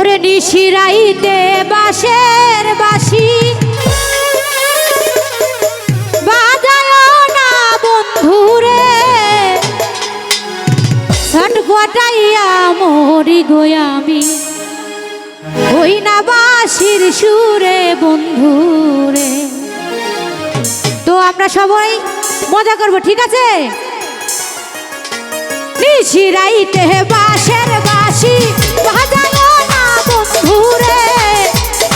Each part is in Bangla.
ওরে নিশিরাইতে বাঁশের বাঁশি বাজায় না বন্ধুরে, ছটফটাইয়া মরি গো আমি, ওই না বাঁশির সুরে বন্ধুরে। তো আমরা সবাই মজা করব, ঠিক আছে? নিশিরাইতে বাঁশের বাঁশি বাজায় না বন্ধুরে,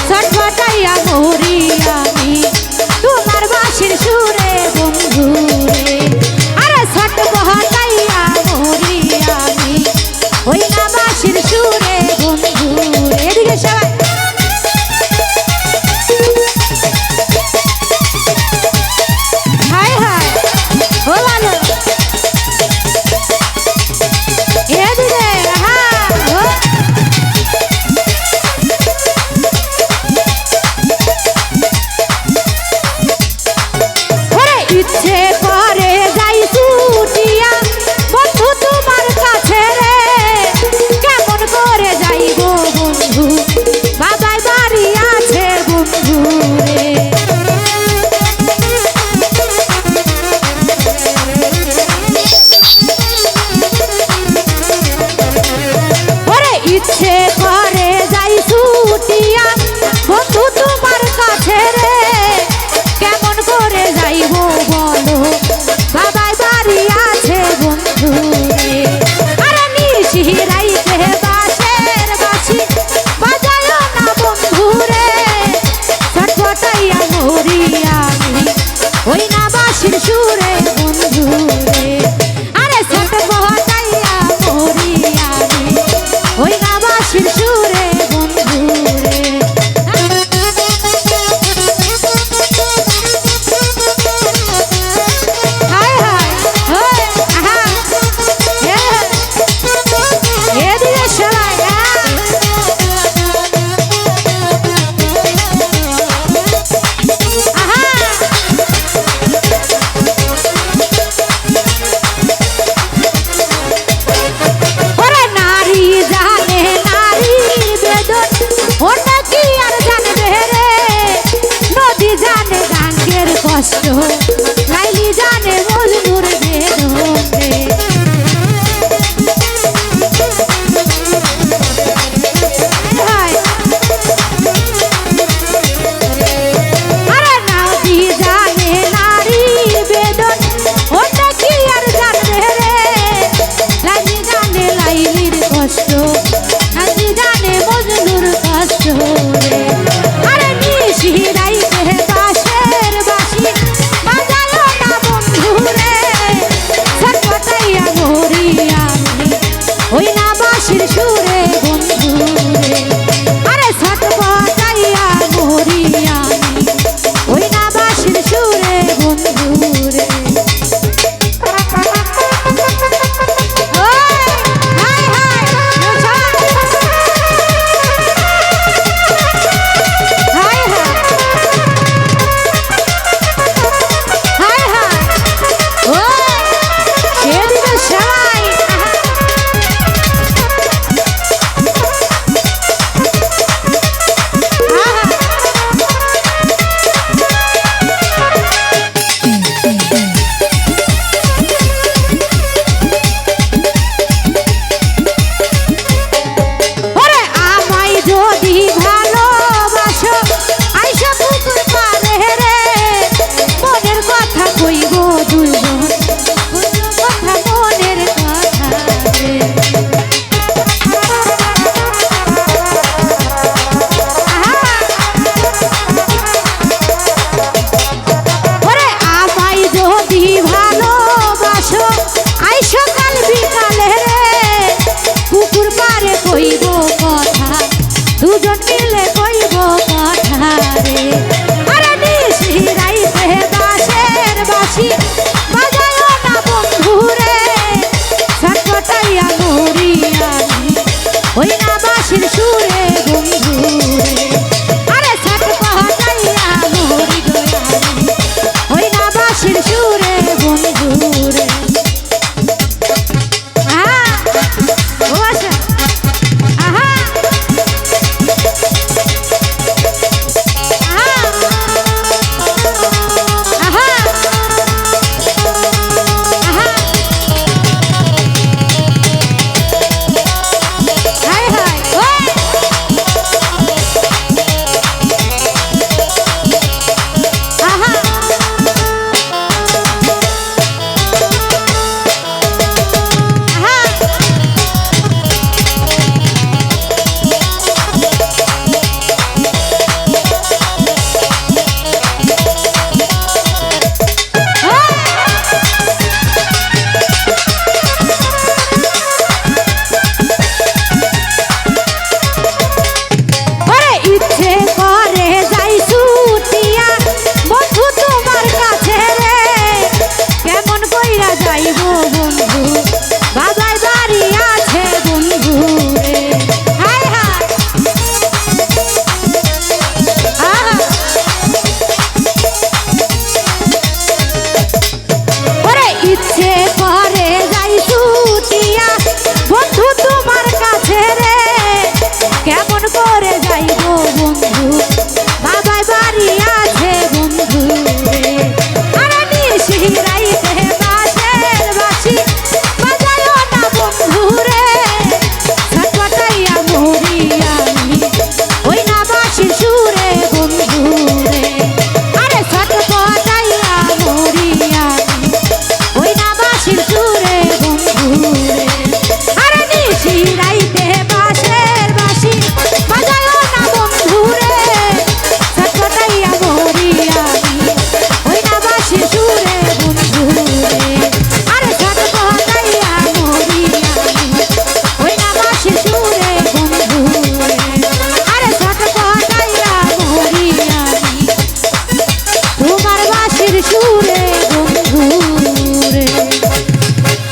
ছটফটাইয়া মরি আমি তোমার বাঁশির সুরে বন্ধুরে। আরে ছটফটাইয়া মরি আমি ওই না বাঁশির সুরে বন্ধুরে। এদিকে সবাই হায় হায় ও ভালো এদিকে হ্যাঁ ও ওরে ইচ্ছে করে যাই ছুটিয়া বন্ধু তোমার কাছে রে, কেমন করে যাইব বন্ধু বাবাই বাড়ি আছে বন্ধু রে। ওরে ইচ্ছে করে যাই ছুটিয়া বন্ধু তোমার কাছে রে, কেমন করে যাইব বলো বাবাই বাড়ি আছে বন্ধু রে। আরে নিশিরাইতে বাঁশের বাঁশি বাজায় না বন্ধু রে, ছটফটাইয়া মরি আমি ওই না বাঁশির সুরে বন্ধু রে। আরে ছটফটাইয়া মরি আমি ওই না বাঁশির সুরে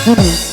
শুনুন